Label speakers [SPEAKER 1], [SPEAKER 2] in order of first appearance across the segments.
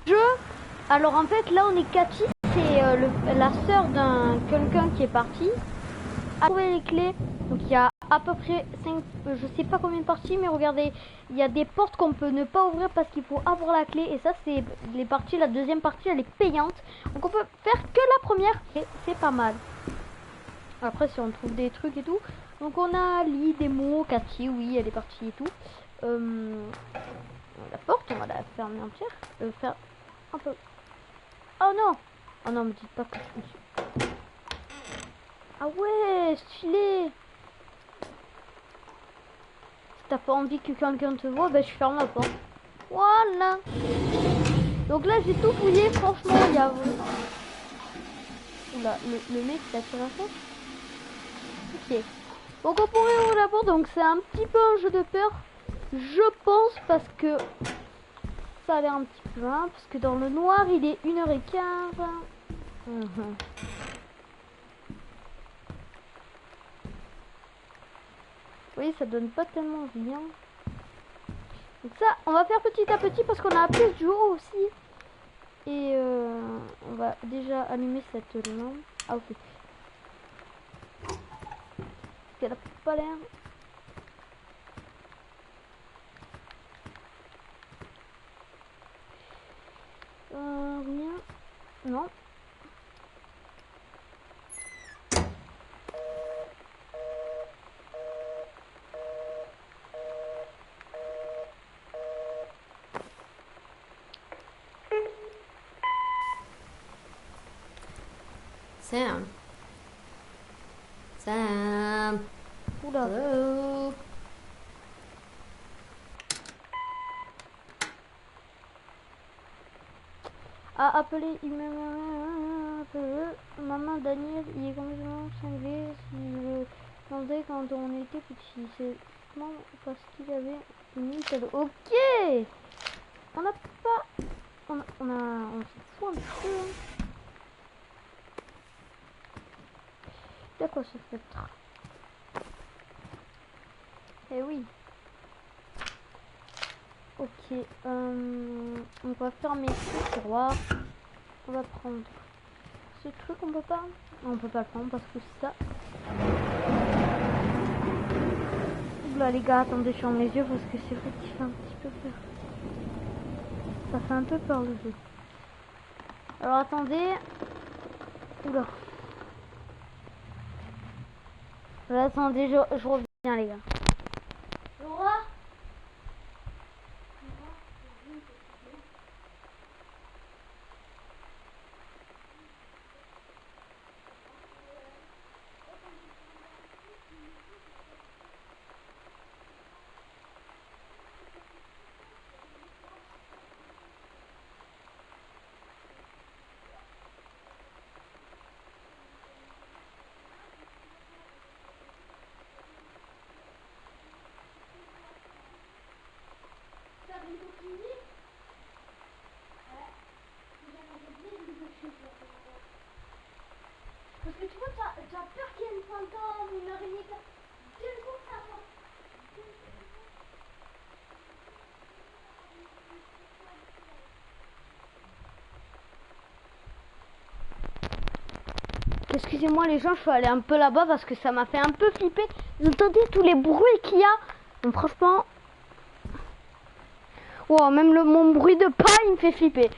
[SPEAKER 1] Jeu. Alors en fait là on est Cathy, c'est la sœur d'un quelqu'un qui est parti. A trouvé les clés, donc il y a à peu près 5, je sais pas combien de parties, mais regardez, il y a des portes qu'on peut ne pas ouvrir parce qu'il faut avoir la clé, et ça c'est les parties, la deuxième partie elle est payante, donc on peut faire que la première, et c'est pas mal. Après si on trouve des trucs et tout, donc on a lit, des mots, Cathy, oui elle est partie et tout. La porte on va la fermer entière, faire un peu. Oh non! Oh non, me dites pas que je me suis... Ah ouais, stylé! Si t'as pas envie que quelqu'un te voit, ben je ferme la porte. Voilà! Donc là, j'ai tout fouillé, franchement, il y a... Oula, le mec, il a tiré un feu. Ok. Donc on pourrait ouvrir la porte, donc c'est un petit peu un jeu de peur. Je pense, parce que... Ça a l'air un petit peu loin, parce que dans le noir, il est 1h15. Oui, ça donne pas tellement bien. Donc ça, on va faire petit à petit parce qu'on a plus de jour aussi. Et on va déjà allumer cette lampe. Ah ok. Elle a pas l'air. Rien. Non.
[SPEAKER 2] Sam. Sam.
[SPEAKER 1] Oula.
[SPEAKER 2] Hello.
[SPEAKER 1] Ah, appelé. Maman Daniel, il est complètement cinglé. Si je le demandais quand on était petit. C'est non parce qu'il avait une Nintendo. Ok. On n'a pas. On s'en fout un petit peu. Hein. D'accord, ça fait être. Eh oui. Ok. On va fermer ce tiroir. On va prendre ce truc. On peut pas. Non, on peut pas le prendre parce que ça. Là les gars, attendez, je ferme les yeux parce que c'est vrai qu'il fait un petit peu peur. Ça fait un peu peur le jeu. Alors attendez. Oula. Là, attendez, je reviens les gars. Laura. Parce que tu vois, t'as peur qu'il y ait une fantôme, une araignée. Quel coup ça va. Excusez-moi les gens, je suis allée un peu là-bas parce que ça m'a fait un peu flipper. Vous entendez tous les bruits qu'il y a? Donc franchement... Wow, même mon bruit de pas, il me fait flipper.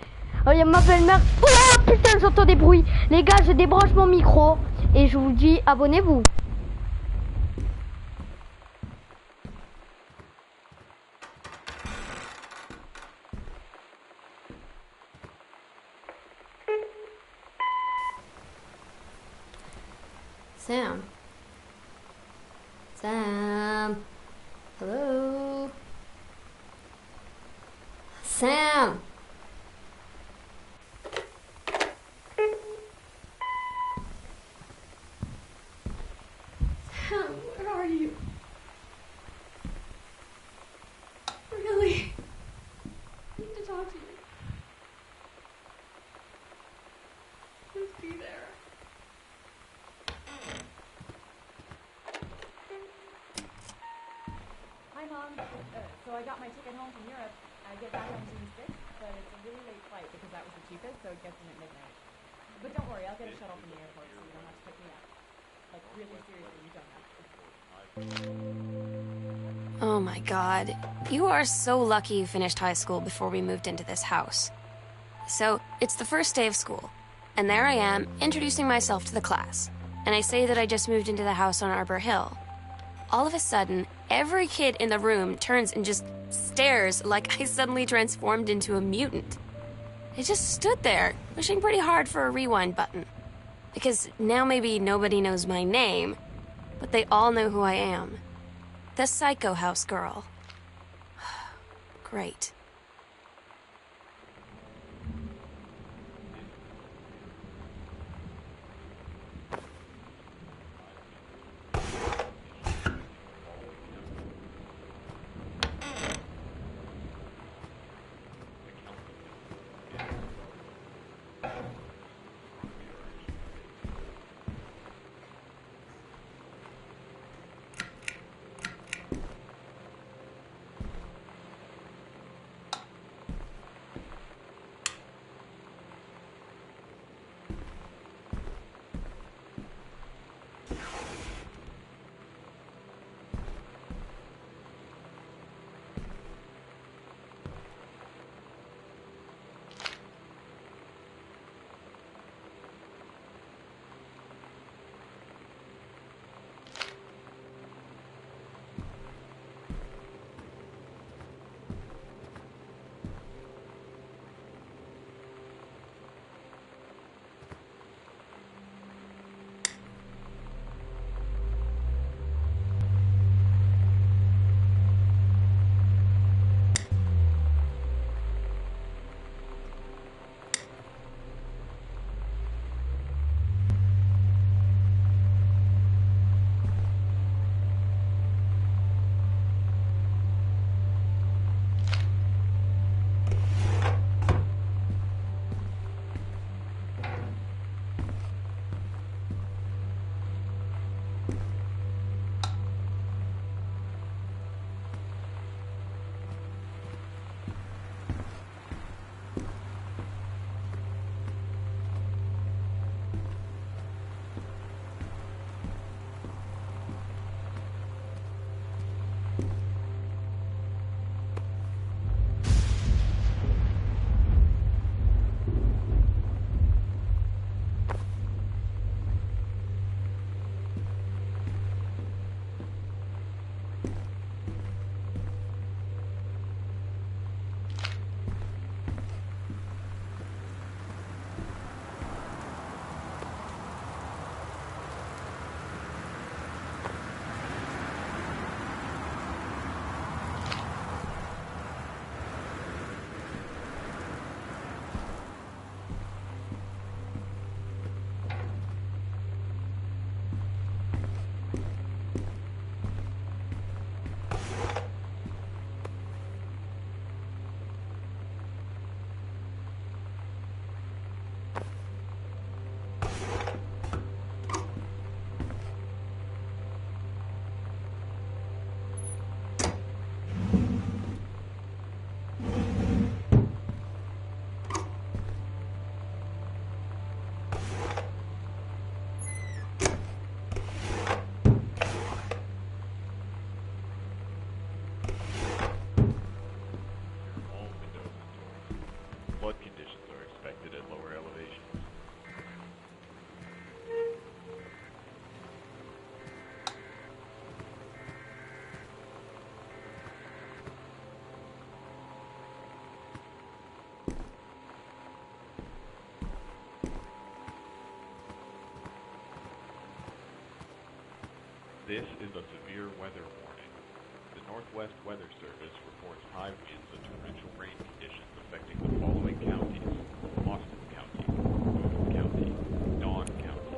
[SPEAKER 1] Oh, il y a ma belle-mère. Oh putain, j'entends des bruits. Les gars, je débranche mon micro. Et je vous dis, abonnez-vous.
[SPEAKER 2] Sam. Sam. Hello. Sam. Sam, where are you? Really? I need to talk to you. Just be there.
[SPEAKER 3] Hi, Mom. So I got my ticket home from Europe. I get back on June 6th. but it's a really late flight because that was the cheapest, so it gets in at midnight. But don't worry, I'll get a shuttle from the airport so you don't have to pick me up. Like, really seriously, you don't have to.
[SPEAKER 4] Oh my god. You are so lucky you finished high school before we moved into this house. So, it's the first day of school, and there I am, introducing myself to the class. And I say that I just moved into the house on Arbor Hill. All of a sudden, every kid in the room turns and just stares like I suddenly transformed into a mutant. I just stood there, wishing pretty hard for a rewind button. Because now maybe nobody knows my name, but they all know who I am. The Psycho House girl. Great.
[SPEAKER 5] This is a severe weather warning. The Northwest Weather Service reports high winds and torrential rain conditions affecting the following counties: Austin County, Boone County, Dawn County.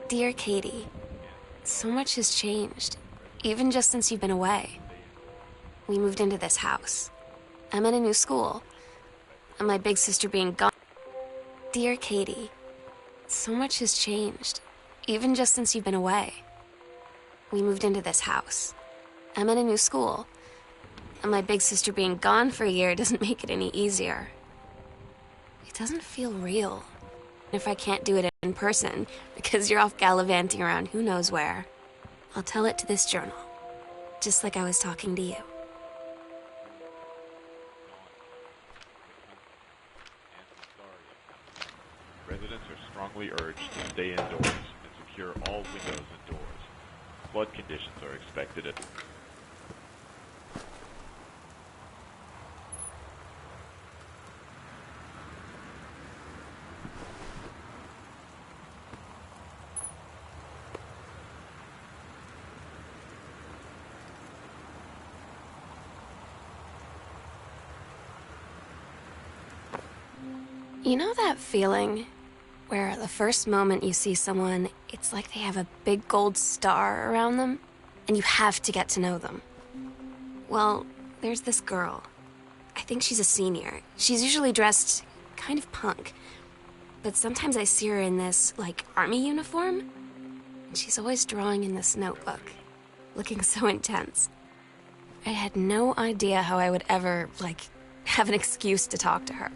[SPEAKER 4] Dear Katie, so much has changed, even just since you've been away. We moved into this house. I'm in a new school, and my big sister being gone. Dear Katie, so much has changed, even just since you've been away. We moved into this house. I'm in a new school, and my big sister being gone for a year doesn't make it any easier. doesn't feel real. If I can't do it in person, because you're off gallivanting around who knows where, I'll tell it to this journal, just like I was talking to you.
[SPEAKER 5] Residents are strongly urged to stay indoors and secure all windows and doors. Flood conditions are expected at
[SPEAKER 4] You know that feeling where the first moment you see someone, it's like they have a big gold star around them, and you have to get to know them? Well, there's this girl. I think she's a senior. She's usually dressed kind of punk, but sometimes I see her in this, like, army uniform, and she's always drawing in this notebook, looking so intense. I had no idea how I would ever, like, have an excuse to talk to her.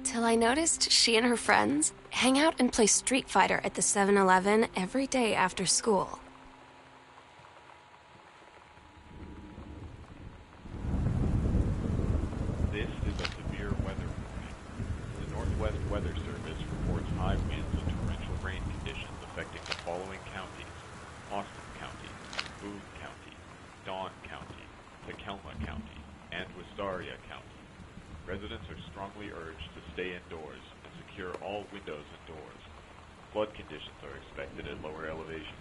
[SPEAKER 4] Till I noticed she and her friends hang out and play Street Fighter at the 7-Eleven every day after school.
[SPEAKER 5] This is a severe weather warning. The Northwest Weather Service reports high winds and torrential rain conditions affecting the following counties: Austin County, Boone County, Dawn County, Tacoma County, and Wistaria County. Residents are strongly urged to stay indoors and secure all windows and doors. Flood conditions are expected at lower elevations.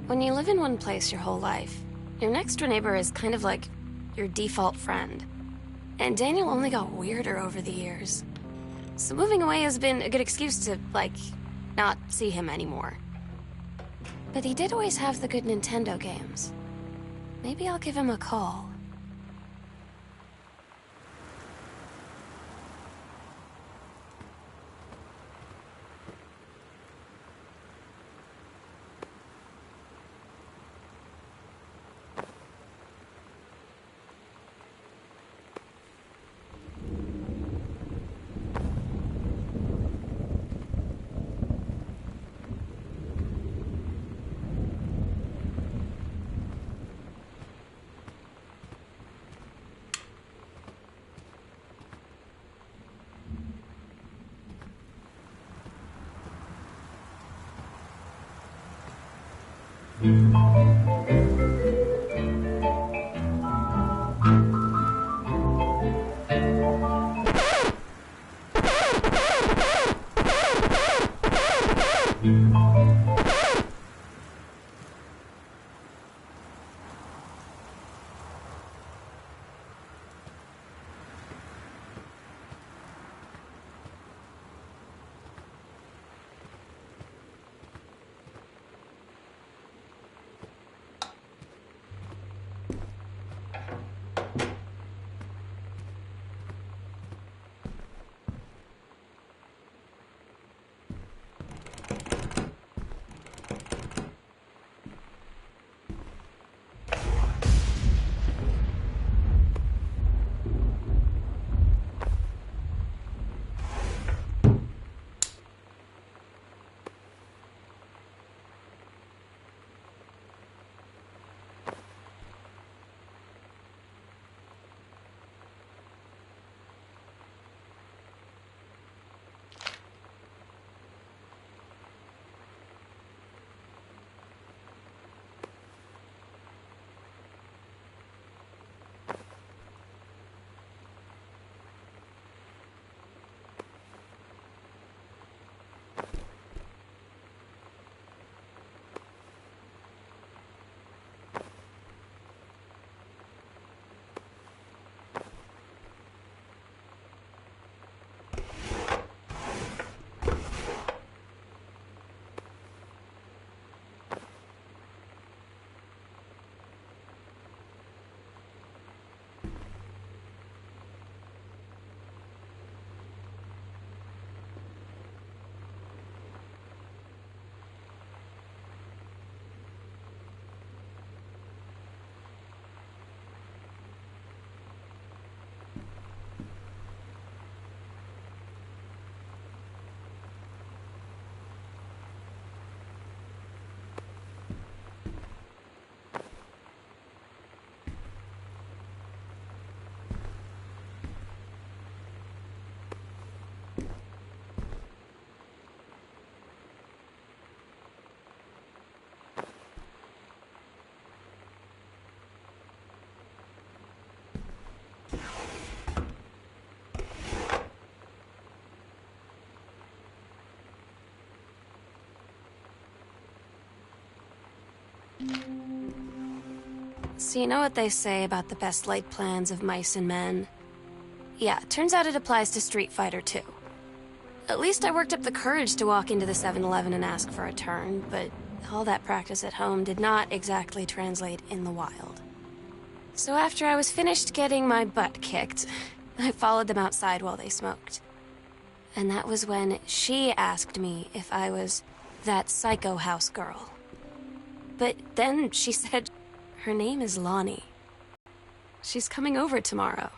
[SPEAKER 4] When you live in one place your whole life, your next door neighbor is kind of like your default friend. And Daniel only got weirder over the years. So moving away has been a good excuse to, like, not see him anymore. But he did always have the good Nintendo games. Maybe I'll give him a call. So you know what they say about the best laid plans of mice and men? Yeah, turns out it applies to Street Fighter too. At least I worked up the courage to walk into the 7-Eleven and ask for a turn, but all that practice at home did not exactly translate in the wild. So after I was finished getting my butt kicked, I followed them outside while they smoked. And that was when she asked me if I was that psycho house girl. But then she said her name is Lonnie. She's coming over tomorrow.